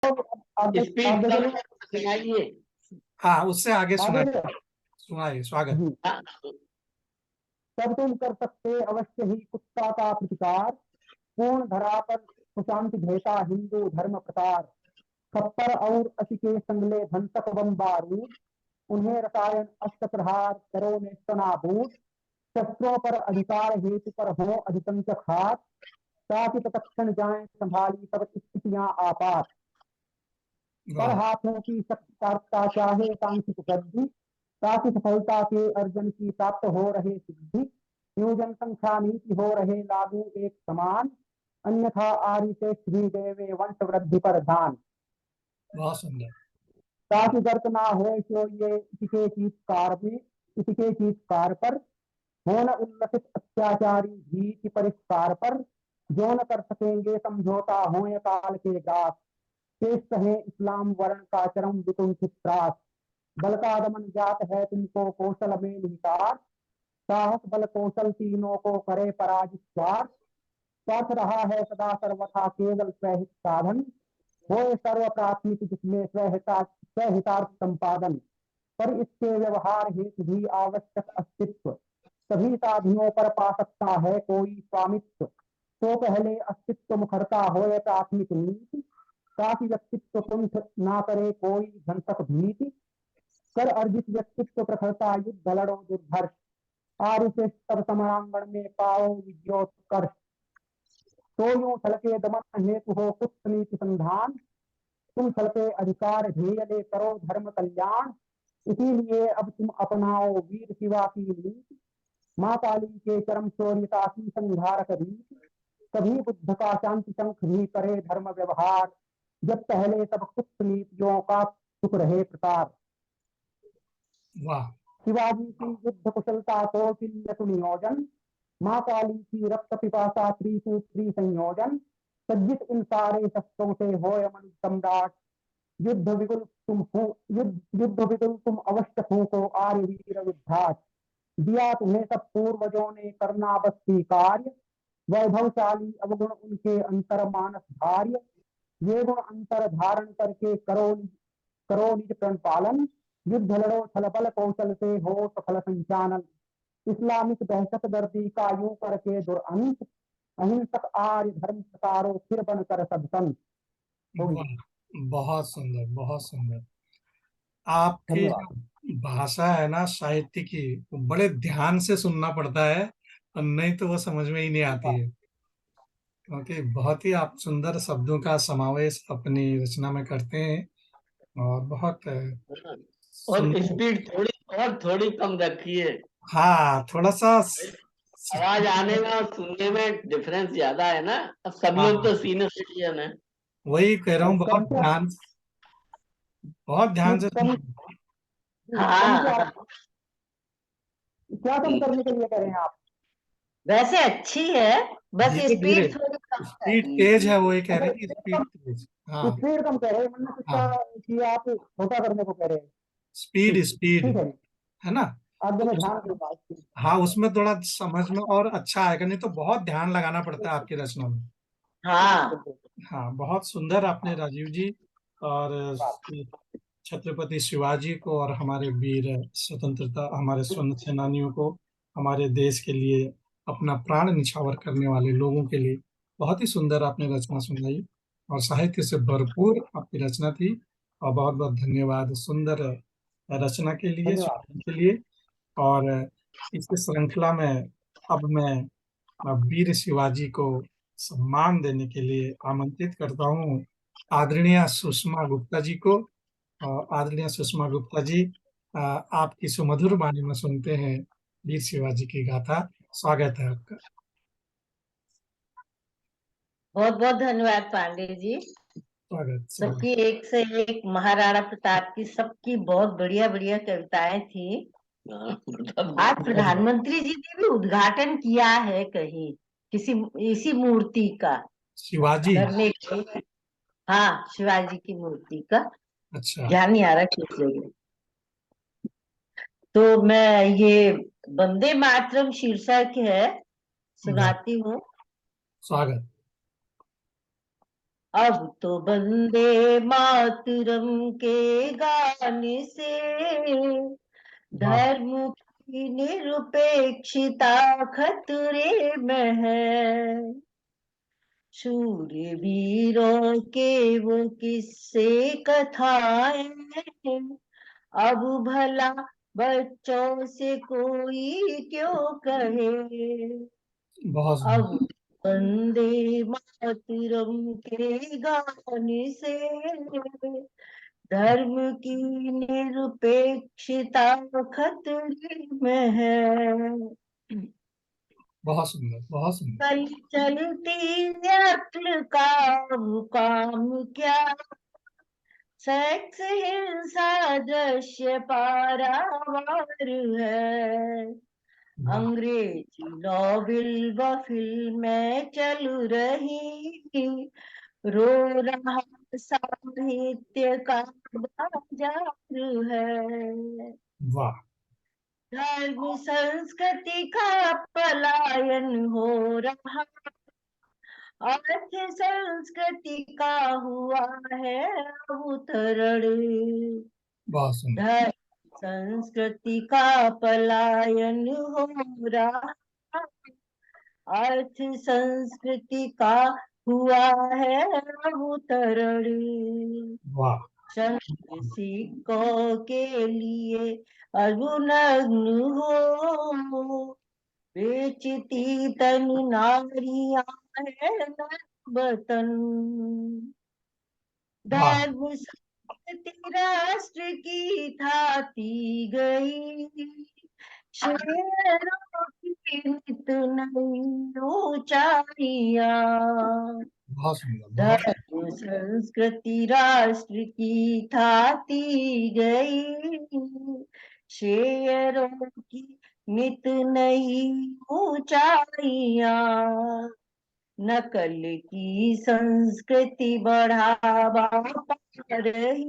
Speed देख कम लो। है तो सुनाइए। हाँ, उससे आगे आगे सुनाइए। से सुनाइए, स्वागत। जी। हाँ, तब तुम कर सकते अवश्य ही कुत्ता का प्रतिकार, पूर्ण धरा पर सुशांति भेटा हिंदू धर्म प्रचार। खप्पर और अति के संगले धंतक बम बारूद, उन्हें रसायन अस्त्र प्रहार करो नेस्तनाबूद। शस्त्रों पर अधिकार हेतु पर हो अधिसंख्यक हाथ, ताकि तत्क्षण जाएं संभाली सब स्थितियां आपात। पर वाह, हाथों की शक्ति प्राप्ता चाहे सांख्यिक वृद्धि, ताकि सफलता के अर्जन की प्राप्त हो रहे सिद्धि। यूं जनसंख्या नीति हो रहे लागू एक समान, अन्यथा आर्य से श्री देवे वंश वृद्धि पर ध्यान। बहुत सुंदर। ताकि गर्त ना हो सो ये इसके चीत्कार में, इसके चीत्कार पर हो न उल्लसित अत्याचारी भीति परिष्कार पर। जो न कर सकेंगे समझौता हो काल के दास, शेष कहे इस्लाम वर्ण का चरम विकुंठित त्रास। बल का दमन ज्ञात है तुमको कौशल में निहितार, साहस बल कौशल तीनों को करे पराजित स्वार। पथ रहा है सदा सर्वथा केवल स्वहित साधन, हो सर्व प्राथमिक जिसमें स्वहितार्थ संपादन। पर इसके व्यवहार हेतु भी आवश्यक अस्तित्व, सभी साधनों पर पा सकता है कोई स्वामित्व। तो पहले अस्तित्व मुखरता हो प्राथमिक नीति, ताकि व्यक्तित्व कुंठ ना करे कोई घंटक भीति। कर अर्जित व्यक्तित्व प्रखरता युद्ध लड़ो दुर्धर्ष, आरु से तब समरांगण में पाओ विजयोत्कर्ष। तो यूं छलके दमन हेतु हो कुछ नीति संधान, तुम छलके अधिकार ध्येय ले करो धर्म कल्याण। इसीलिए अब तुम अपनाओ वीर शिवा की नीति, माँ काली के चरम शौर्यता की संहारक रीति। कभी बुद्ध का शांति शंख भी करे धर्म व्यवहार, जब पहले सब कुछ नीतियों का सुख रहे प्रताप। वाह, शिवाजी की युद्ध कुशलता को किल्य सुनियोजन, माँ काली की रक्त पिपासा त्रिसूत्री संयोजन। सज्जित इन सारे शस्त्रों से हो अमन सम्राट, युद्ध विगुल युद्ध विगुल तुम अवश्य फूको आर्य वीर विभ्राट। दिया तुम्हें सब पूर्वजों ने करना बस स्वीकार्य, वैभवशाली अवगुण उनके अंतर मानस धार्य। ये गुण अंतर धारण करके करो निज प्रण पालन, युद्ध लड़ो छल बल कौशल से हो सफल संचालन। इस्लामिक दहशत गर्दी का यूं करके दुरअंत, अहिंसक आर्य धर्म प्रसारो फिर बनकर सब संत। होगी। वाह, बहुत सुंदर, बहुत सुंदर। आपकी जो धन्यवाद। भाषा है ना साहित्य की, वो बड़े ध्यान से सुनना पड़ता है, और नहीं तो वो समझ में ही नहीं आती है। क्योंकि बहुत ही आप सुंदर शब्दों का समावेश अपनी रचना में करते हैं, और बहुत और सुंदर। स्पीड थोड़ी कम रखिए। हाँ, थोड़ा सा आवाज आने में और सुनने में डिफरेंस ज्यादा है ना। अब सब लोग हाँ, तो सीनियर सिटीजन है। वही कह रहा हूँ, कम क्या, बहुत ध्यान से कम सुनना। कम क्या, हाँ, क्या कम करने के लिए कह रहे हैं आप? वैसे अच्छी है, बस धीरे धीरे, स्पीड थोड़ी कम स्पीड करनी है। तेज है, वही कह रहे अच्छा, हैं कि स्पीड तेज। हाँ, स्पीड कम कह रहे हैं, मैंने हाँ, सोचा कि आप छोटा करने को कह रहे हैं। स्पीड ठीक, स्पीड ठीक है जी। है ना। आगे तो मैं ध्यान दूंगा इस चीज हाँ, उसमें थोड़ा समझ में और अच्छा आएगा, नहीं तो बहुत ध्यान लगाना पड़ता है आपकी रचना में। हाँ, पर। हाँ, बहुत सुंदर आपने राजीव जी, और छत्रपति शिवाजी को और हमारे वीर स्वतंत्रता, हमारे स्वतंत्र सेनानियों को, हमारे देश के लिए अपना प्राण निछावर करने वाले लोगों के लिए बहुत ही सुंदर आपने रचना सुनाई, और साहित्य से भरपूर आपकी रचना थी। और बहुत बहुत धन्यवाद सुंदर रचना के लिए, धन्यवाद। सुनने के लिए। और इस श्रृंखला में अब मैं वीर शिवाजी को सम्मान देने के लिए आमंत्रित करता हूँ आदरणीय सुषमा गुप्ता जी को। और आदरणीय सुषमा गुप्ता जी, आपकी सुमधुर वाणी में सुनते हैं वीर शिवाजी की गाथा। स्वागत है आपका। बहुत बहुत धन्यवाद पांडे जी। स्वागत, स्वागत। सबकी एक से एक महाराणा प्रताप की सबकी बहुत बढ़िया बढ़िया कविताएं थी। आज प्रधानमंत्री जी ने भी उद्घाटन किया है कहीं किसी इसी मूर्ति का शिवाजी। करने के। हाँ, शिवाजी की मूर्ति का। अच्छा। ध्यान नहीं आ रहा किस जगह। तो मैं ये वंदे मातरम शीर्षक है, वाह, सुनाती हूँ। स्वागत। अब तो वंदे मातरम के गाने से वाह धर्म की निरपेक्षता खतरे में है। शूरवीरों के वो किस्से कथाएं अब भला बच्चों से कोई क्यों कहे। बहुत सुंदर। अब वंदे मातरम के गाने से धर्म की निरपेक्षता खतरे में है। बहुत सुंदर। बहुत सुंदर। कल चलती अक्ल का मुकाम क्या, सेक्स हिंसा दृश्य पारावार है। वाह अंग्रेजी नॉवेल व फिल्में चल रही, रो रहा साहित्य का बाजार है। वाह धर्म संस्कृति का पलायन हो रहा, अर्थ संस्कृति का हुआ है अवतरण। बहुत सुंदर। धर्म संस्कृति का पलायन हो रहा, अर्थ संस्कृति का हुआ है अवतरण। वाह शंख सिक्कों के लिए अरुनग्न हो, बेचती तन नारियां है वतन। वाह धर्म संस्कृति राष्ट्र की थाती गई, शेरों की नित नई ऊंचाइयां। बहुत सुंदर। बहुत धर्म संस्कृति राष्ट्र की थाती गई, शेरों की नित नई ऊंचाइयां। नकल की संस्कृति बढ़ावा पा रही,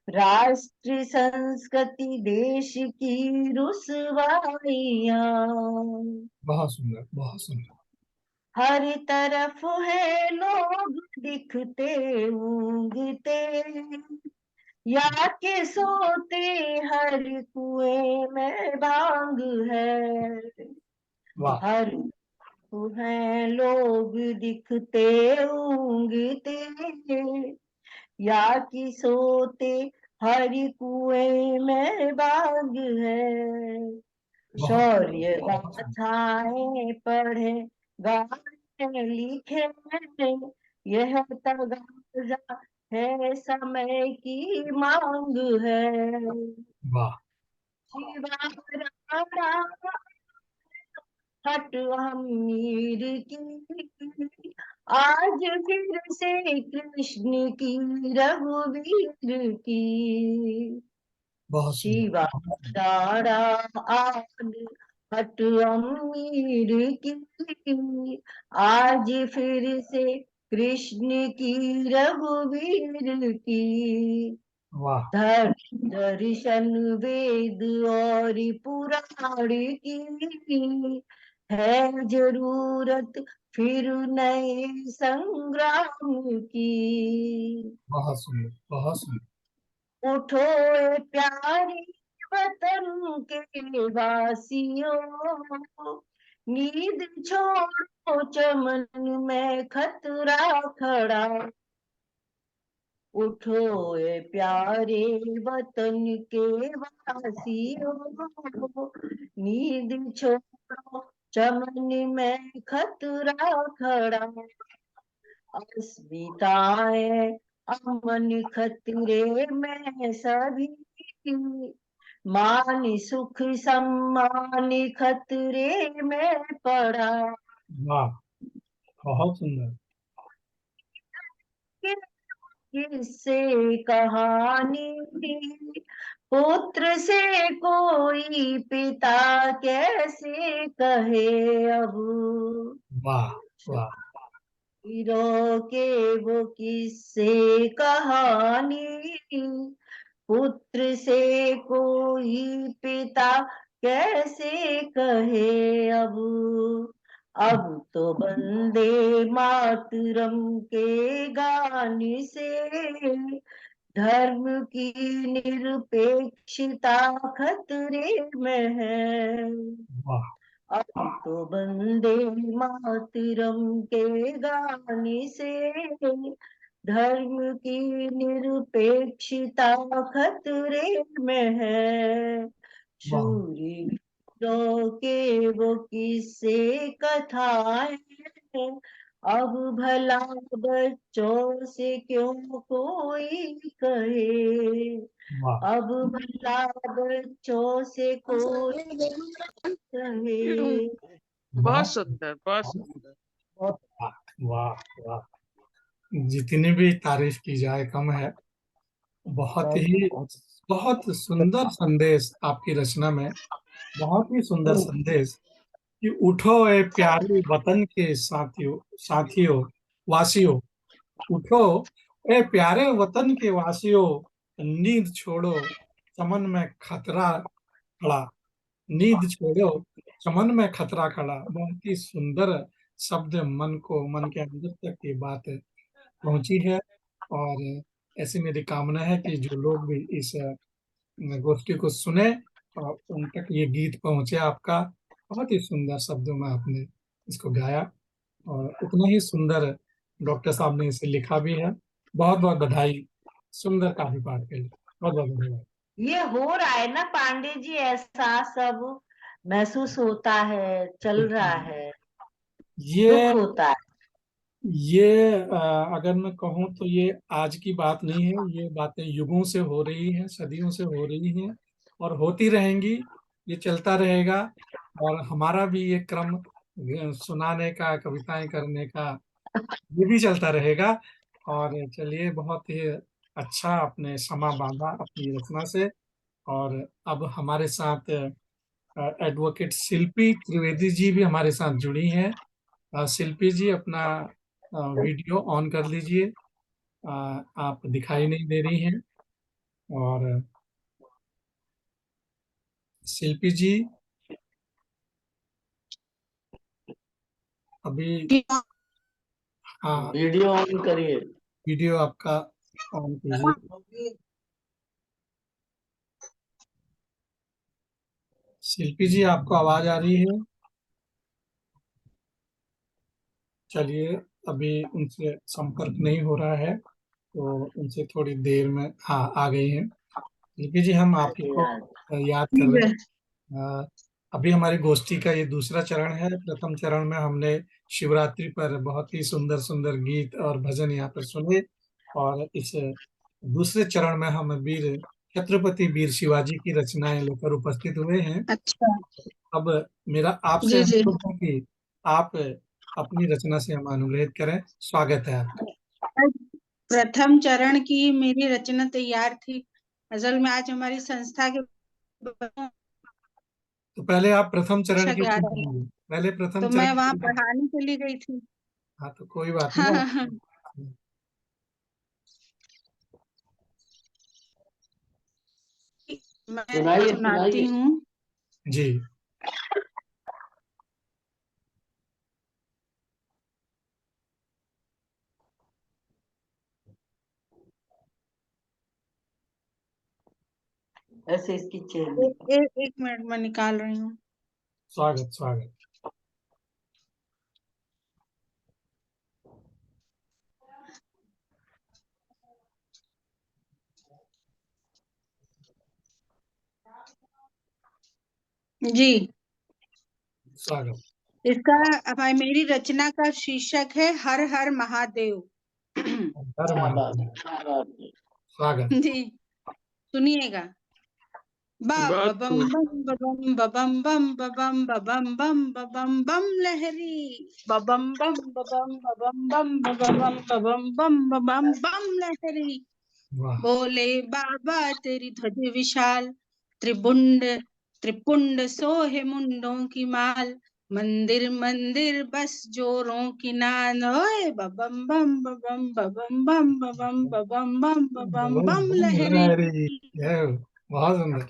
राष्ट्र संस्कृति देश की रुसवाइयां। बहुत सुंदर। बहुत सुंदर। हर तरफ है लोग दिखते ऊँगते, या के सोते हर कुएं में भांग है। वाह हर है लोग दिखते ऊँगते, या कि सोते हर कुएं में बाग है। बहुत शौर्य बहुत सुंदर। गाथाएं पढ़े गाए लिखे, यह तगाजा है समय की मांग है। वाह शिवा राणा हट अमीर की, आज फिर से कृष्ण की रघुवीर की। बहुत सुंदर। शिवा राणा आज हट अमीर की, आज फिर से कृष्ण की रघुवीर की। वाह धर्म दर्शन वेद और पुराण की है जरूरत फिर नए संग्राम की। बहुत सुंदर। बहुत सुंदर। उठो ए प्यारी वतन के वासियों, नींद छोड़ो चमन में खतरा खड़ा। उठो ए प्यारे वतन के वासियों, नींद छोड़ो चमन में खतरा खड़ा। अस्मिताएं अमन खतरे में सभी, मान सुख सम्मान खतरे में पड़ा। वाह बहुत सुंदर। किससे कहानी, पुत्र से कोई पिता कैसे कहे अब। वाह वाह हीरो के वो किससे कहानी, पुत्र से कोई पिता कैसे कहे अब। अब तो वंदे मातरम के गाने से धर्म की निरपेक्षता खतरे में है। वाह अब तो वंदे मातरम के गाने से धर्म की निरपेक्षता खतरे में है। वाह शूरवीरों के वो किस्से कथाएं अब भला बच्चों से क्यों कोई कहे। वाह अब भला बच्चों से कोई कहे। बहुत बहुत सुंदर, बहुत बहुत सुंदर। वाह वाह वाह। जितनी भी तारीफ की जाए कम है। बहुत ही बहुत सुंदर संदेश आपकी रचना में, बहुत ही सुंदर संदेश कि उठो ए प्यारे वतन के साथियों, साथियों, वासियों, उठो ए प्यारे वतन के वासियों, नींद छोड़ो, चमन में खतरा खड़ा, नींद छोड़ो, चमन में खतरा खड़ा। बहुत ही सुंदर शब्द मन को, मन के अंदर तक ये बात पहुंची है। और ऐसी मेरी कामना है कि जो लोग भी इस गोष्ठी को सुने और उन तक ये गीत पहुंचे आपका। बहुत ही सुंदर शब्दों में आपने इसको गाया और उतना ही सुंदर डॉक्टर साहब ने इसे लिखा भी है। बहुत बहुत बधाई सुंदर काव्य पाठ के लिए। बहुत बहुत धन्यवाद। ये हो रहा है ना पांडे जी, ऐसा सब महसूस होता है, चल रहा है, ये दुख होता है। ये अगर मैं कहूँ तो ये आज की बात नहीं है, ये बातें युगों से हो रही हैं, सदियों से हो रही हैं और होती रहेंगी। ये चलता रहेगा और हमारा भी ये क्रम सुनाने का, कविताएं करने का ये भी चलता रहेगा। और चलिए, बहुत ही अच्छा आपने समा बांधा अपनी रचना से। और अब हमारे साथ एडवोकेट शिल्पी त्रिवेदी जी भी हमारे साथ जुड़ी हैं। शिल्पी जी, अपना वीडियो ऑन कर लीजिए। आप दिखाई नहीं दे रही हैं। और शिल्पी जी अभी, हाँ, वीडियो ऑन करिए। वीडियो आपका ऑन कीजिए। शिल्पी जी, आपको आवाज आ रही है? चलिए, अभी उनसे संपर्क नहीं हो रहा है तो उनसे थोड़ी देर में, हाँ, आ गई हैं। शिल्पी जी, हम आप ही को याद कर रहे हैं। अभी हमारी गोष्ठी का ये दूसरा चरण है। प्रथम चरण में हमने शिवरात्रि पर बहुत ही सुंदर सुंदर गीत और भजन यहाँ पर सुने। और इस दूसरे चरण में हम वीर छत्रपति वीर शिवाजी की रचनाएं लेकर उपस्थित हुए हैं। अच्छा। अब मेरा आपसे जी जी। अनुरोध है कि आप अपनी रचना से हम अनुग्रहित करें। स्वागत है आपका। प्रथम चरण की मेरी रचना तैयार थी। असल में आज हमारी संस्था के तो पहले आप प्रथम चरण परीक्षा की के आ सुन रही, लीजिए। पहले प्रथम तो मैं चरण वहां की। पढ़ाने के लिए गई थी। हाँ, तो कोई बात हाँ, नहीं। हाँ, हाँ। मैं सुनाइए सुनाती सुनाइए। हूँ। जी, ऐसे इसकी चेन निकाल। एक मिनट में निकाल रही हूँ। स्वागत स्वागत। जी, स्वागत। इसका मेरी रचना का शीर्षक है हर हर महादेव। हर क्या बात महादेव। है, क्या बात है। स्वागत। जी, सुनिएगा। बहुत बम खूब। बम बम बम बम बम बम बम बम लहरी बम बम बम बम बम बम लहरी। वाह बोले बाबा तेरी ध्वज विशाल, त्रिपुंड त्रिपुंड सोहे मुंडों की माल, मंदिर मंदिर बस जोरों की नाद। ओए बम बम बम बम बम बम बम बम बम बम लहरी। लहरी है। बहुत सुंदर।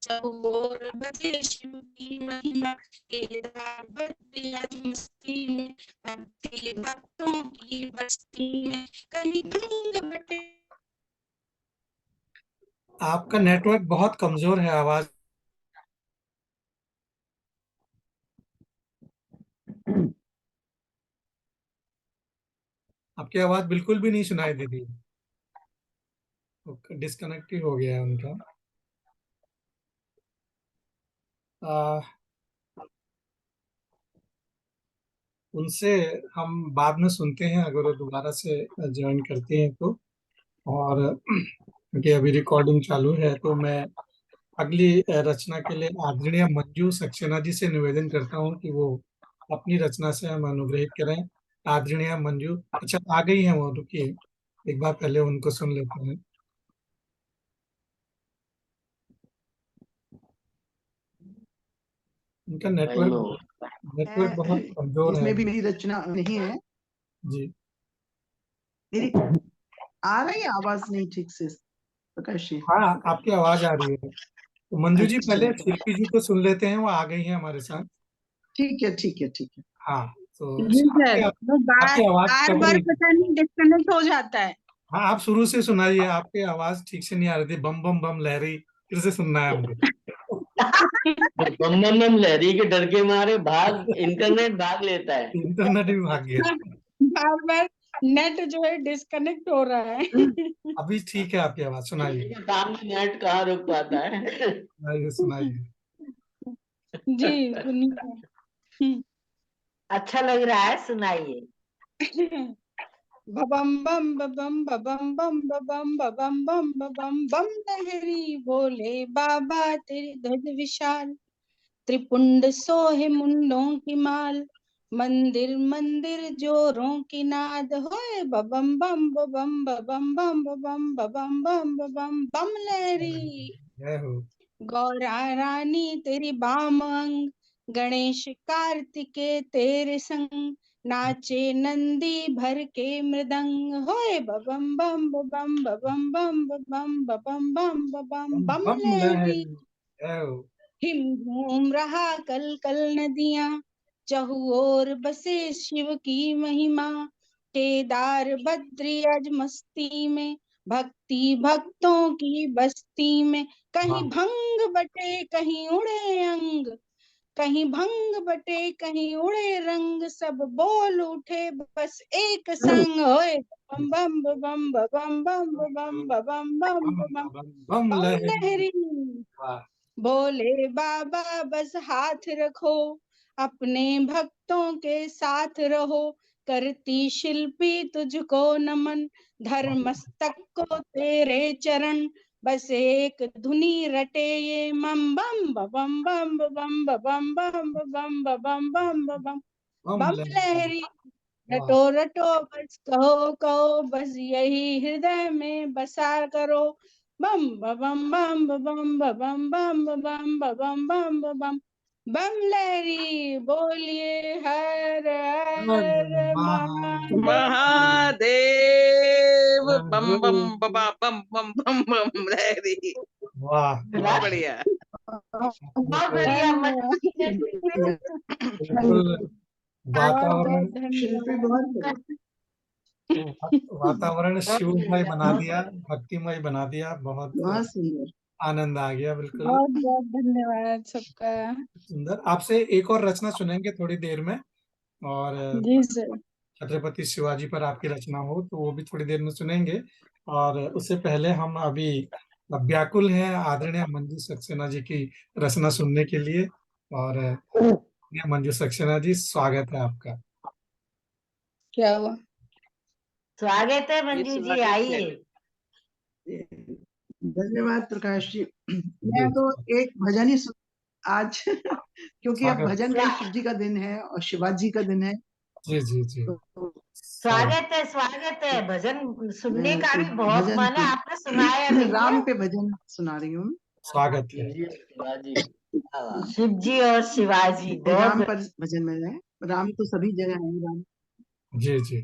चहुओर बसे शिव की महिमा, केदार बद्री अज मस्ती में, भक्ति भक्तों की बस्ती में, कहीं भंग बटे। आपका नेटवर्क बहुत कमजोर है, आवाज आपकी आवाज बिल्कुल भी नहीं सुनाई दे रही। डिस्कनेक्ट ही हो गया है उनका। उनसे हम बाद में सुनते हैं, अगर वो दोबारा से ज्वाइन करते हैं तो। और क्योंकि अभी रिकॉर्डिंग चालू है, तो मैं अगली रचना के लिए आदरणीय मंजू सक्सेना जी से निवेदन करता हूं कि वो अपनी रचना से हम अनुग्रहित करें। आदरणीय मंजू, अच्छा आ गई हैं वो, रुकिए एक बार पहले उनको सुन लेते हैं। उनका नेटवर्क बहुत कमजोर है इसमें भी मेरी रचना नहीं है जी। मेरी। आ रही है आवाज नहीं ठीक से प्रकाश जी? हाँ, आपकी आवाज आ रही है। तो मंजू जी अच्छा, पहले शिल्पी जी को सुन लेते हैं, वो आ गई हैं हमारे साथ। ठीक है ठीक है ठीक है। हाँ, तो जी सर, वो आपकी आवाज बार कट बार रही थी। पता नहीं डिस्कनेक्ट हो जाता है। हाँ, आप शुरू से सुनाइए, आपकी आवाज ठीक से नहीं आ रही थी। बम बम बम लहरी फिर से सुनना है हमको। बम बम बम लहरी के डर के मारे इंटरनेट भाग लेता है। इंटरनेट भी भाग गया। बार बार नेट जो है डिस्कनेक्ट हो रहा है। अभी ठीक है, आपकी आवाज सुनाइए। सामने नेट कहाँ रुक पाता है। सुनाइए सुनाइए। जी सुनिए। अच्छा लग रहा है, सुनाइए। बबम बम बबम बबम बम बबम बबम बम बबम बम लहरी बोले बाबा तेरी ध्वज विशाल, त्रिपुंड सोहे मुंडों की माल, मंदिर मंदिर जोरों की नाद होए बबम बम बबम बबम बम बबम बबम बम बबम बम लहरी। जय हो। गौरा रानी तेरी बाम अंग, गणेश कार्तिकेय तेरे संग, नाचे नंदी भर के मृदंग होए बबम बम बबम बबम बम बबम बबम बम बबम बम बम लहरी। लहरी। जय हो। हिम घूम रहा कल कल नदियां, चहुओर बसे शिव की महिमा, केदार बद्री अज मस्ती में, भक्ति भक्तों की बस्ती में, कहीं भंग बटे कहीं उड़े अंग, कहीं भंग बटे कहीं उड़े रंग, सब बोल उठे बस एक संग होए बम बम बम बम बम बम बम बम बम बम बम लहरी। लहरी। वाह। बोले बाबा बस हाथ रखो, अपने भक्तों के साथ रहो, करती शिल्पी तुझको नमन, धर मस्तक को तेरे चरण, बस एक धुनी रटे ये मम बम बम बम बम बम बम बम बम बम बम बम बम लहरी। लहरी। वाह। रटो रटो बस कहो कहो, बस यही हृदय में बसा करो, बम बम बम बम बम बम बम बम बम बम बम लहरी बोलिए हर हर महादेव। महादेव बम बम बम बम बम बम बम लहरी। वाह बहुत बढ़िया। बहुत बढ़िया। बिल्कुल वातावरण शिल्पी बहुत वातावरण शिवमय बना दिया, भक्तिमय बना दिया। बहुत बहुत सुंदर। आनंद आ गया। बिल्कुल बहुत बहुत धन्यवाद सबका। सुंदर। आपसे एक और रचना सुनेंगे थोड़ी देर में, और जी सर। छत्रपति शिवाजी पर आपकी रचना हो तो वो भी थोड़ी देर में सुनेंगे। और उससे पहले हम अभी व्याकुल हैं आदरणीय मंजू सक्सेना जी की रचना सुनने के लिए। और मंजू सक्सेना जी, स्वागत है आपका। क्या हुआ? स्वागत है मंजू जी, आइए। धन्यवाद प्रकाश जी। मैं जी तो एक भजन ही आज क्योंकि अब स्वागत। भजन का ही शिव जी का दिन है और शिवाजी का दिन है। जी जी जी तो स्वागत है, स्वागत है। भजन सुनने का भी बहुत भजन मन है, आपने सुनाया नहीं राम है। पे भजन सुना रही हूँ। स्वागत है। शिवजी और शिवाजी, क्या बात। शिव जी और शिवाजी राम बहुत पर भजन में है, राम तो सभी जगह है। राम जी जी।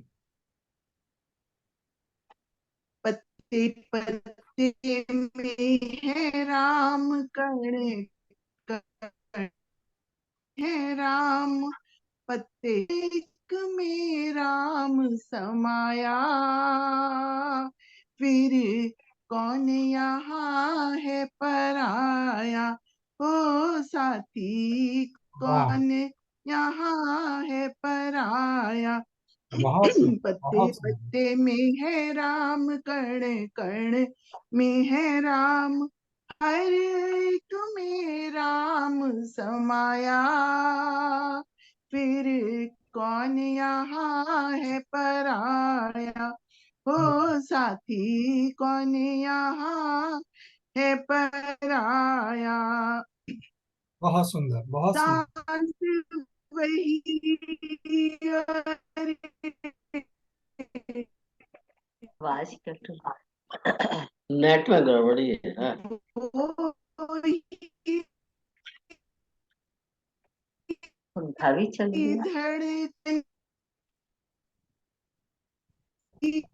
पत्ते पत्ते में है राम, कण कण है राम, पत्ते एक में राम समाया, फिर कौन यहाँ है पराया, ओ साथी वाह, कौन यहाँ है पराया। बहुत सुंदर, पत्ते बहुत सुंदर। पत्ते में है राम, कण कण में है राम, हर एक में राम समाया, फिर कौन यहाँ है पराया, हो साथी कौन यहाँ है पराया। बहुत सुंदर, बहुत सुंदर। सांस वही आवाज कट रही। नेट में गड़बड़ी है हाँ। पंखा भी चल गया। धड़कन एक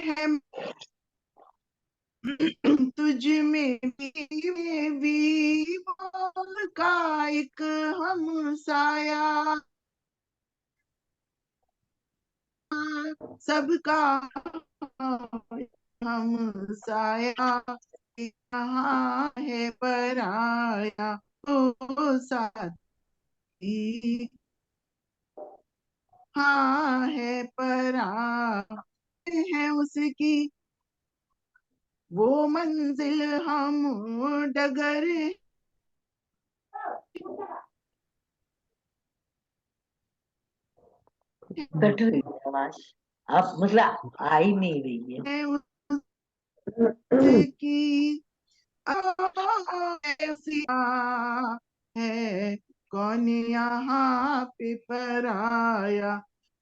है तुझ में भी मोल का एक हम साया, सबका हम साया, यहाँ है पराया, ओ साथी हाँ है पराया, है उसकी वो मंजिल हम डगर, कट रही है आवाज, अब मतलब आ ही नहीं रही है। है उसकी है कौन यहाँ पे पराया,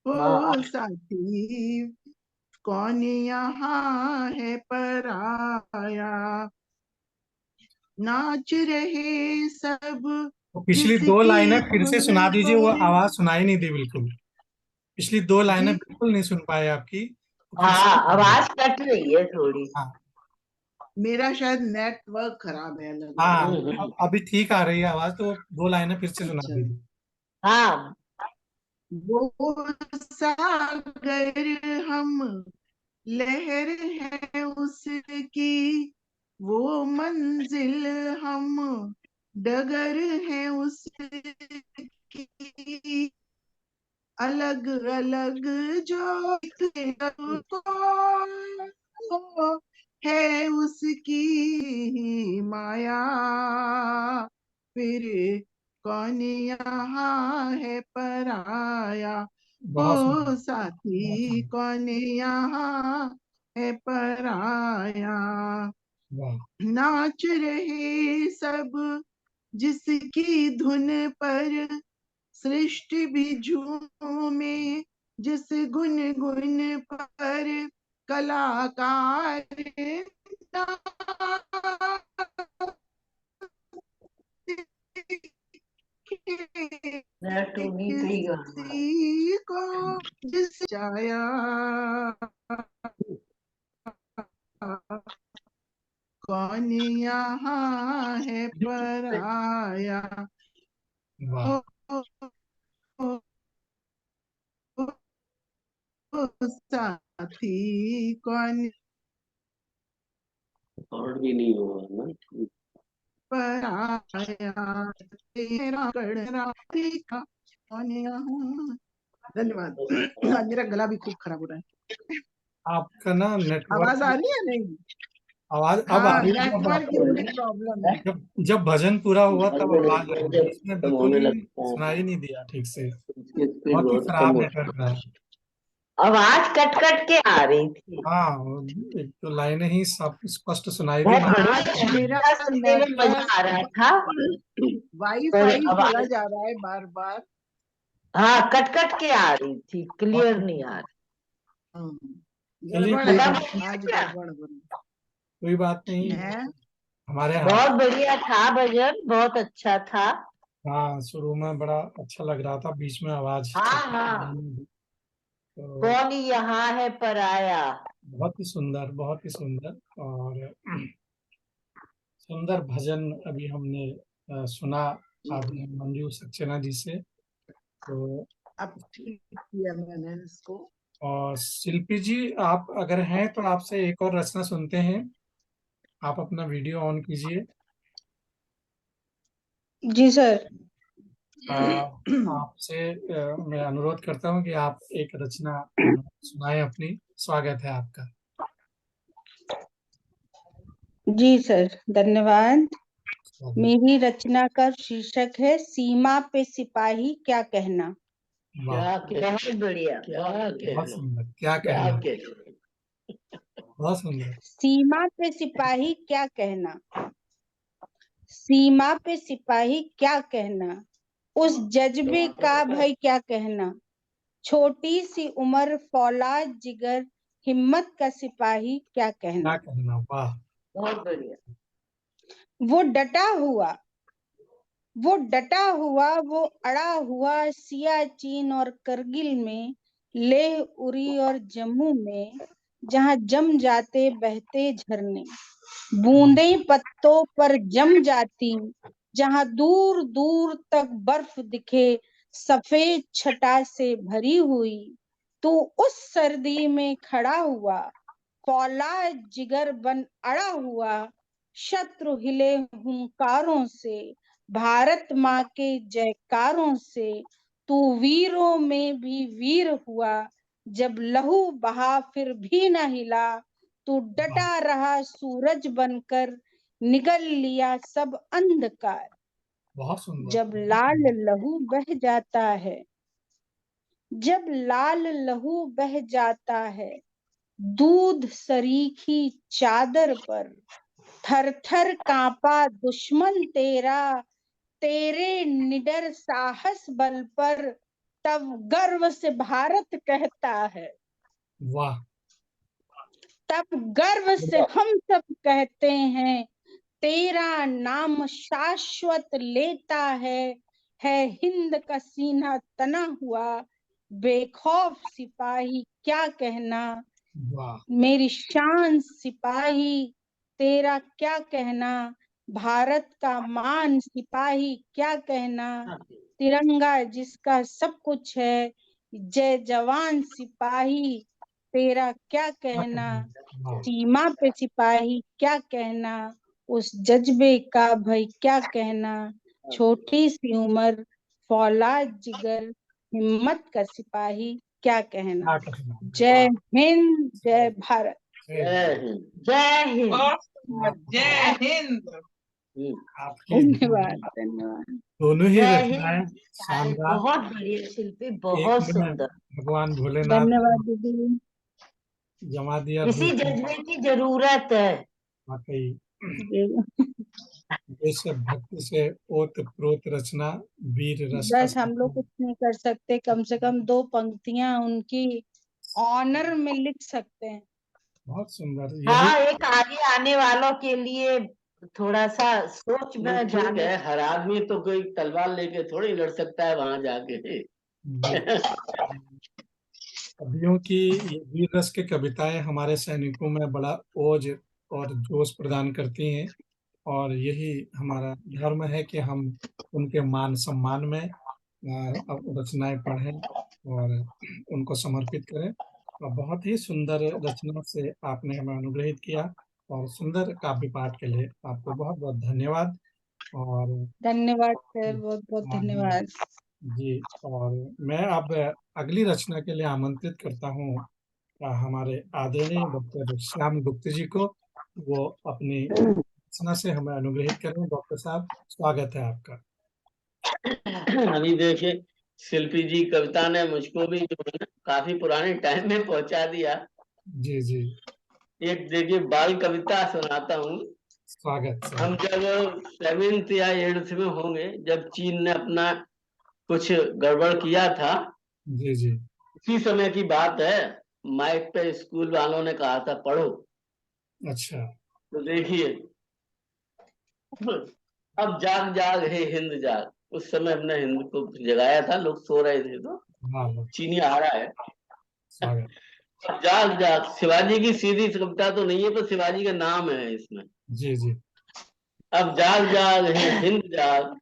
हाँ, ओ साथी कौन यहाँ है पराया, नाच रहे सब तो पिछली 2 लाइनें जिसकी फिर से धुन सुना दीजिए, वो पर, आवाज सुनाई नहीं दी बिल्कुल। पिछली 2 लाइनें जी बिल्कुल नहीं सुन पाए आपकी, तो फिर से हाँ, सुना दीजिए। आवाज कट रही है थोड़ी। हाँ मेरा शायद नेटवर्क खराब है, लग रहा हाँ, है। अभी ठीक आ रही है आवाज, तो 2 लाइनें फिर से सुना अच्छा, दीजिए। हाँ, वो सागर हम लहर है उसकी, वो मंजिल हम डगर है उसकी, अलग अलग जो को है उसकी माया, फिर कौन यहाँ है पराया, बहुत ओ सुंदर, बहुत साथी सुंदर। कौन यहाँ है पराया, वाह, नाच रहे सब जिसकी धुन पर, सृष्टि भी झूमे जिस गुन गुन पर, कलाकार टूनी पे ही गाना है। किसी को जिस चाया, कौन यहाँ है पराया, वाह, ओ, ओ, ओ, ओ साथी कौन और भी नहीं हुआ ना। पराया, तेरा कड़रा देखा कौन यहाँ। धन्यवाद। आज मेरा गला भी खूब खराब हो रहा है। आपका ना आवाज आ नेटवर्क, रही है नहीं? आवाज अब आ हाँ, रही है। जब नेटवर्क की आपको, मुझे प्रॉब्लम है। जब भजन पूरा हुआ तब आवाज आई, जब बीच में खत्म बिल्कुल होने ही लगता है सुनाई नहीं दिया ठीक से। उसकी स्पीड बहुत ही बहुत कम खराब होती नेटवर्क रहा। आवाज कट कट के आ रही थी। हाँ, एक तो लाइनें ही सब स्पष्ट सुनाई दी। बहुत बढ़िया आज मेरा था, सुनने में मजा आ रहा था। और वाईफाई चला आवाज, जा रहा है बार बार। हाँ, कट कट के आ रही थी, क्लियर नहीं आ रही। चलिए गड़बड़ कोई है, बात नहीं, आज गड़बड़ हो रही कोई बात नहीं। है। हमारे हाथ। बहुत बढ़िया था भजन, बहुत अच्छा था। हाँ, शुरू में बड़ा अच्छा लग रहा था, बीच में आवाज हाँ हाँ, तो कौन यहाँ है पराया। बहुत ही सुंदर, बहुत ही सुंदर। और सुंदर भजन अभी हमने सुना आपने मंजू सक्सेना जी से। तो अब ठीक किया मैंने इसको। और शिल्पी जी, आप अगर हैं तो आपसे एक और रचना सुनते हैं। आप अपना वीडियो ऑन कीजिए। जी सर। आपसे मैं अनुरोध करता हूं कि आप एक रचना सुनाएं अपनी। स्वागत है आपका। जी सर, धन्यवाद। मेरी रचना का शीर्षक है सीमा पे सिपाही क्या कहना। वाह, बहुत बढ़िया। बहुत सुंदर। क्या कहना, बहुत सुंदर। सीमा पे सिपाही क्या कहना, सीमा पे सिपाही क्या कहना, उस जज्बे का भय क्या कहना, छोटी सी उम्र फौलाद जिगर हिम्मत का सिपाही क्या क्या कहना। कहना, वाह। बहुत बढ़िया। वो डटा हुआ, वो डटा हुआ, वो अड़ा हुआ, सियाचिन और करगिल में, लेह उरी और जम्मू में, जहां जम जाते बहते झरने, बूंदें पत्तों पर जम जाती, जहां दूर दूर तक बर्फ दिखे सफेद छटा से भरी हुई, तू उस सर्दी में खड़ा हुआ, फौलाद जिगर बन अड़ा हुआ, शत्रु हिले हुंकारों से, भारत माँ के जयकारों से, तू वीरों में भी वीर हुआ, जब लहू बहा फिर भी न हिला, तू डटा रहा सूरज बनकर, निगल लिया सब अंधकार। बहुत सुंदर। जब लाल लहू बह जाता है, जब लाल लहू बह जाता है, दूध सरीखी चादर पर, थर थर कांपा दुश्मन तेरा, तेरे निडर साहस बल पर, तब गर्व से भारत कहता है, वाह, तब गर्व से हम सब कहते हैं, तेरा नाम शाश्वत लेता है हिंद का सीना तना हुआ, बेखौफ सिपाही क्या कहना, वाह, मेरी शान सिपाही तेरा क्या कहना, भारत का मान सिपाही क्या कहना, तिरंगा जिसका सब कुछ है, जय जवान सिपाही तेरा क्या कहना, वाह। सीमा पे सिपाही क्या कहना, उस जज्बे का भय क्या कहना, छोटी सी उम्र फौलाद जिगर हिम्मत का सिपाही क्या कहना। क्या कहना, जय हिंद, जय भारत। जय हिंद, जय हिंद। बहुत जय हिंद। आपकी धन्यवाद, धन्यवाद। दोनों ही जय रचनाएं हिंद। शानदार। बहुत बढ़िया शिल्पी, एक बहुत में सुंदर। भगवान भोलेनाथ धन्यवाद दीदी। जमा दिया, इसी दूसरी जज्बे की जरूरत है। वाकई जी। देशभक्ति से ओत प्रोत रचना, वीर रस का बस हम लोग कुछ नहीं कर सकते, कम से कम 2 पंक्तियां उनकी ऑनर में लिख सकते हैं। बहुत सुंदर। यही हाँ, एक आगे आने वालों के लिए थोड़ा सा सोच में ठीक जाने। है, हर आदमी तो कोई तलवार लेके थोड़ी लड़ सकता है वहां जाके। कवियों की ये वीर रस की कविताएं हमारे सैनिकों में बड़ा ओज और जोश प्रदान करती हैं। और यही हमारा धर्म है कि हम उनके मान सम्मान में रचनाएं पढ़ें और उनको समर्पित करें। और बहुत ही सुंदर रचना से आपने हमें अनुग्रहित किया, और सुंदर काव्य पाठ के लिए आपको बहुत बहुत धन्यवाद। और धन्यवाद सर, बहुत बहुत धन्यवाद। जी, और मैं अब अगली रचना के लिए आमंत्रित करता हूँ हमारे आदरणीय डॉक्टर श्याम गुप्त जी को। वो अपनी रचना से हमें अनुग्रहित करें। डॉक्टर साहब, स्वागत है आपका। अभी देखिए, शिल्पी जी कविता ने मुझको भी जो है ना काफी पुराने टाइम में पहुंचा दिया। जी जी, एक देखिए बाल कविता सुनाता हूँ। स्वागत हम जब 7th या 8th में होंगे, जब चीन ने अपना कुछ गड़बड़ किया था, जी जी, इसी समय की बात है। माइक पे स्कूल वालों ने कहा था पढ़ो, अच्छा। तो देखिए, अब जाग जाग हे हिंद जाग, उस समय हमने हिंद को जगाया था, लोग सो रहे थे, तो हाँ, चीनी आ रहा है। स्वागत। अब जाग जाग, शिवाजी की सीधी कविता तो नहीं है, पर शिवाजी का नाम है इसमें। जी जी। अब जाग जाग हे हिंद जाग,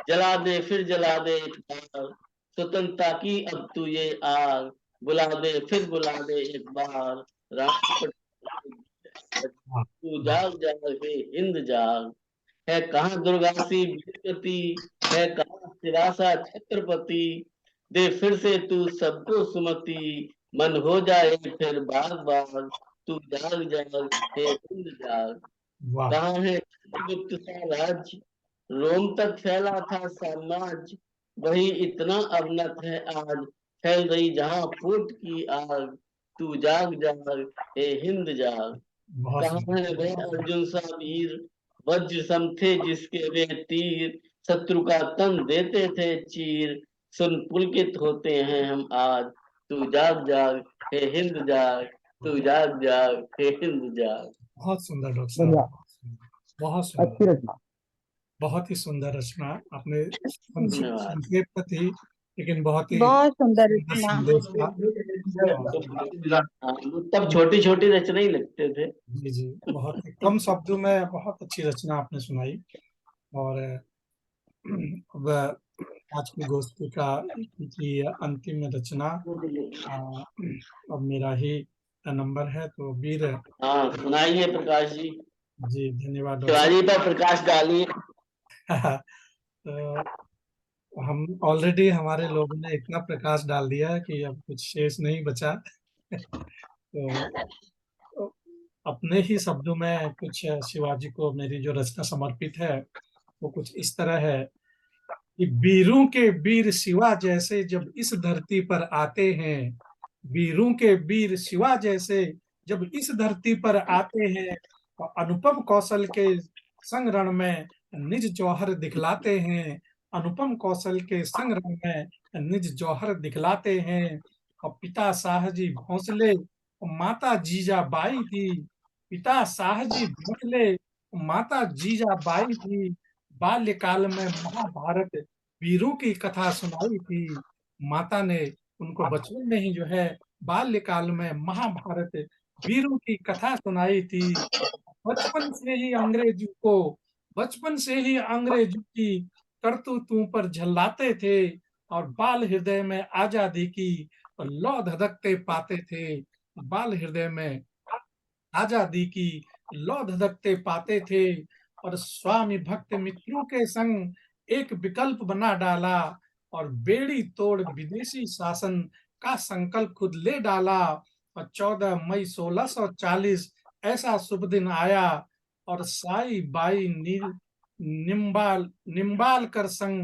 जला दे फिर जला दे एक बार, स्वतंत्रता की अब तू ये आग, बुला दे फिर बुला दे एक बार, राम हाँ, तू जाग जाग हे हिंद जाग। है कहाँ दुर्गासी वीरपति, है कहाँ सिरासा छत्रपति, दे फिर से तू सबको सुमति, मन हो जाए फिर बाग बाग, तू जाग जाग हे हिंद जाग। वाह। कहाँ है गुप्त सा राज्य, रोम तक फैला था साम्राज्य, वही इतना अवनत है आज, फैल गई जहाँ फूट की आग, तू जाग जाग हे हिंद जाग। बहुत कहाँ है सुंदर। वे अर्जुन सा वीर, वज्र सम थे जिसके वे तीर, शत्रु का तन देते थे चीर, सुन पुलकित होते हैं हम आज, तू जाग जाग हे हिंद जाग, तू जाग जाग हे हिंद जाग। बहुत सुंदर डॉक्टर बढ़िया, साहब, बहुत अच्छी सुंदर, रचना। बहुत ही सुंदर रचना आपने, धन्यवाद। संक्षेप में थी लेकिन बहुत ही बहुत सुंदर सुंदर रचना। संदेश था। तब छोटी छोटी रचना ही लगते थे। जी जी, बहुत ही कम शब्दों में बहुत अच्छी रचना आपने सुनाई। और अब आज की गोष्ठी की अंतिम रचना अब मेरा ही नंबर है, तो वीर। हाँ सुनाइए प्रकाश जी, जी धन्यवाद डॉक्टर शिवाजी पर प्रकाश डालिए। साहब। तो हम ऑलरेडी, हमारे लोगों ने इतना प्रकाश डाल दिया है कि अब कुछ शेष नहीं बचा। तो अपने ही शब्दों में कुछ शिवाजी को मेरी जो रचना समर्पित है वो कुछ इस तरह है कि वीरों के वीर शिवा जैसे जब इस धरती पर आते हैं, वीरों के वीर शिवा जैसे जब इस धरती पर आते हैं, तो अनुपम कौशल के संग रण में निज जौहर दिखलाते हैं, अनुपम कौशल के संग रण में निज जौहर दिखलाते हैं। और पिता साहजी भोंसले, माता जीजा बाई थी, पिता साहजी भोंसले, माता जीजा बाई थी, बाल्यकाल में महाभारत वीरों की कथा सुनाई थी। माता ने उनको बचपन में ही जो है बाल्यकाल में महाभारत वीरों की कथा सुनाई थी। बचपन से ही अंग्रेजों को बचपन से ही अंग्रेजों की करतूतों पर झल्लाते थे और बाल हृदय में आजादी की लौ धधकते पाते थे। बाल हृदय में आजादी की लौ धधकते पाते थे और स्वामी भक्त मित्रों के संग एक विकल्प बना डाला और बेड़ी तोड़ विदेशी शासन का संकल्प खुद ले डाला। और 14 मई 1640 ऐसा शुभ दिन आया और साई बाई निम्बाल कर संग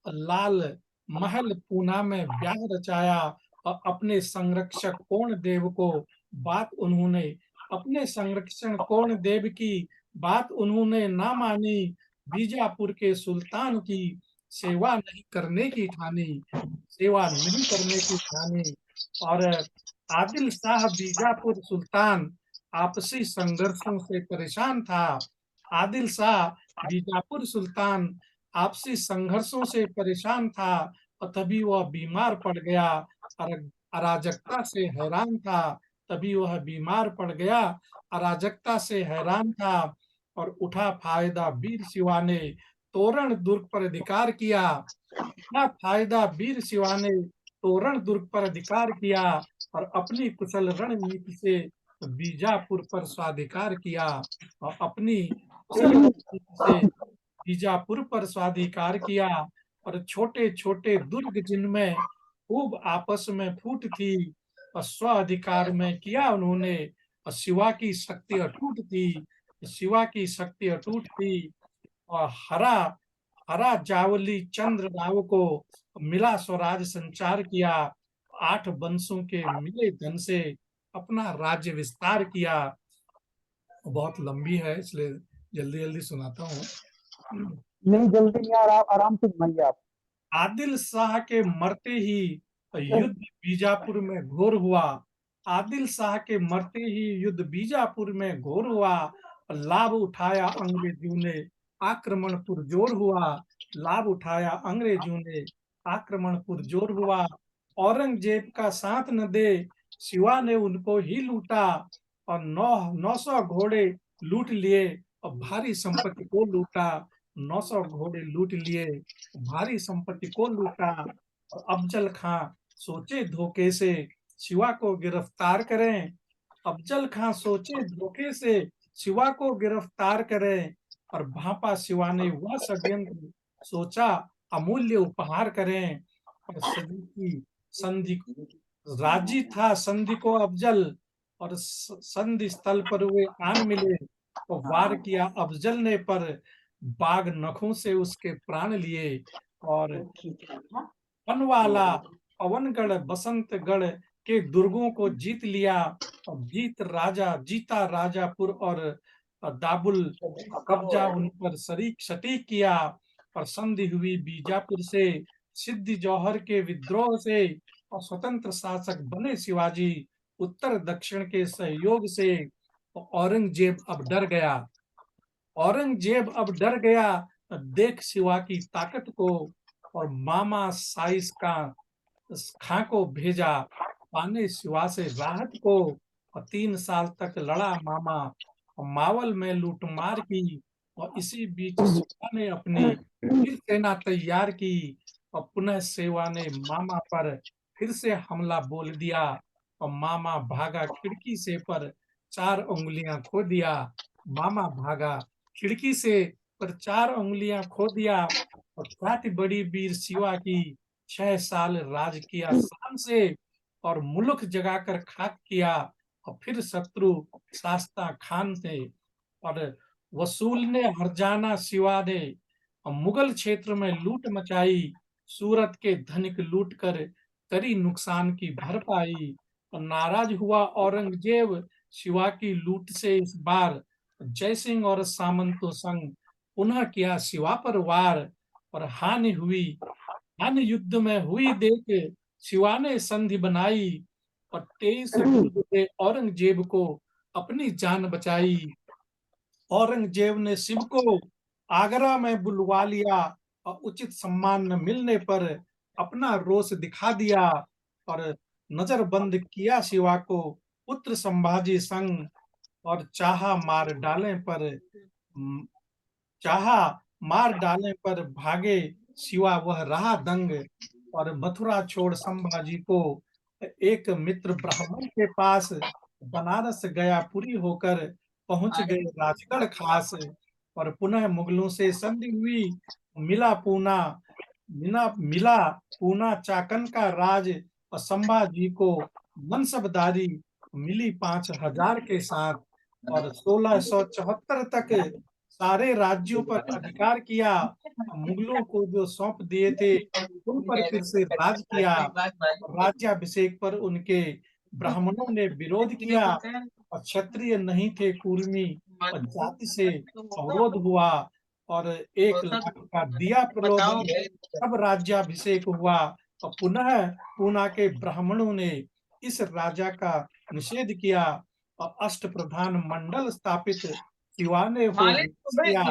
लाल महल पूना में ब्याह रचाया। और अपने संरक्षक कोण देव को बात उन्होंने अपने संरक्षण कोण देव की बात उन्होंने ना मानी, बीजापुर के सुल्तान की सेवा नहीं करने की ठानी, सेवा नहीं करने की ठानी। और आदिल शाह बीजापुर सुल्तान आपसी संघर्षों से परेशान था। आदिल शाह बीजापुर सुल्तान आपसी संघर्षों से परेशान था और तभी वह बीमार पड़ गया और अराजकता से हैरान था। तभी वह बीमार पड़ गया, अराजकता से हैरान था और उठा फायदा वीर शिवा ने तोरण दुर्ग पर अधिकार किया। उठा फायदा वीर शिवा ने तोरण दुर्ग पर अधिकार किया और अपनी कुशल रणनीति से बीजापुर पर स्वाधिकार किया और अपनी कुशल रणनीति से बीजापुर पर स्वाधिकार किया। और छोटे छोटे दुर्ग जिनमें खूब आपस में फूट थी और स्व अधिकार में किया उन्होंने। और शिवा की शक्ति अटूट थी, शिवा की शक्ति अटूट थी। और हरा हरा जावली चंद्र राव को मिला स्वराज संचार किया, 8 वंशों के मिले धन से अपना राज्य विस्तार किया। बहुत लंबी है इसलिए जल्दी जल्दी सुनाता हूँ। नहीं, जल्दी नहीं, आराम से सुनाइए आप। आदिल शाह के मरते ही युद्ध बीजापुर में घोर हुआ, आदिल शाह के मरते ही युद्ध बीजापुर में घोर हुआ, लाभ उठाया अंग्रेजों ने, आक्रमण पुरजोर हुआ, लाभ उठाया अंग्रेजों ने, आक्रमण पुरजोर हुआ। औरंगजेब का साथ न दे, शिवा ने उनको ही लूटा, और 900 घोड़े लूट लिए और भारी संपत्ति को लूटा। 900 घोड़े लूट लिए, भारी संपत्ति को लूटा। और अफजल खां सोचे धोखे से शिवा को गिरफ्तार करें। अफजल खां सोचे धोखे से शिवा को गिरफ्तार करें, और भापा शिवा ने वह षड्यंत्र सोचा अमूल्य उपहार करें। और संधि राजी था संधि को अफजल, और संधि स्थल पर वे आन मिले, तो वार किया अफजल ने पर, बाघ नखों से उसके प्राण लिए। और पनवाला, पवनगढ़, बसंतगढ़ के दुर्गों को जीत लिया, और जीता राजापुर और दाबुल कब्जा उन पर सटीक किया। और संधि हुई बीजापुर से, सिद्दी जौहर के विद्रोह से, और स्वतंत्र शासक बने शिवाजी उत्तर दक्षिण के सहयोग से। औरंगजेब अब डर गया, औरंगजेब अब डर गया, देख शिवा की ताकत को, और मामा साइस खां को भेजा पाने शिवा से राहत को। और 3 साल तक लड़ा मामा, और मावल में लूटमार की, और इसी बीच शिवा ने अपनी फिर सेना तैयार की, और पुनः शिवा ने मामा पर फिर से हमला बोल दिया, और मामा भागा खिड़की से पर 4 उंगलियां खो दिया। मामा भागा खिड़की से पर 4 उंगलियां खो दिया। और ख्याति बड़ी वीर शिवा की, 6 साल राज किया शान से, और मुल्क जगाकर खाक किया। और फिर शत्रु शास्ता खान थे, और वसूल ने हरजाना शिवा ने, और मुगल क्षेत्र में लूट मचाई, सूरत के धनिक लूट कर करी नुकसान की भरपाई। और नाराज हुआ औरंगजेब शिवा की लूट से इस बार, जय सिंह और सामंतों संग पुनः किया शिवा पर वार। और हानि युद्ध में हुई देख शिवा ने संधि बनाई, और 23 डूबे औरंगजेब को अपनी जान बचाई। औरंगजेब ने शिव को आगरा में बुलवा लिया, और उचित सम्मान न मिलने पर अपना रोष दिखा दिया। और नजरबंद किया शिवा को पुत्र संभाजी संग, और चाहा मार डालें पर भागे शिवा वह रहा दंग। और मथुरा छोड़ संभाजी को एक मित्र ब्राह्मण के पास, बनारस गया पुरी होकर पहुंच गए राजगढ़ खास। और पुनः मुगलों से संधि हुई, मिला पूना चाकन का राज, और संभाजी को मनसबदारी मिली 5000 के साथ। और 1674 तक सारे राज्यों पर अधिकार किया, मुगलों को जो सौंप दिए थे उन पर फिर से राज किया। राज्याभिषेक पर उनके ब्राह्मणों ने विरोध किया, और क्षत्रिय नहीं थे कुर्मी, और जाति से अवरोध हुआ, और 1 लाख का दिया प्रलोभन, तब राज्याभिषेक हुआ। और पुनः पूना के ब्राह्मणों ने इस राजा का निषेध किया, और अष्टप्रधान मंडल स्थापित शिवा ने हो किया।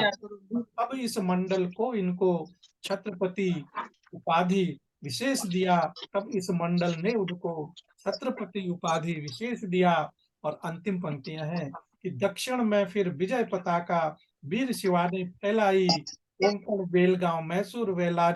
अब इस मंडल को इनको छत्रपति उपाधि विशेष दिया, तब इस मंडल ने उनको छत्रपति उपाधि विशेष दिया। और अंतिम पंक्तियां हैं कि दक्षिण में फिर विजय पताका वीर शिवा ने फैलाई, कोंकण, बेलगांव, मैसूर, वेलारी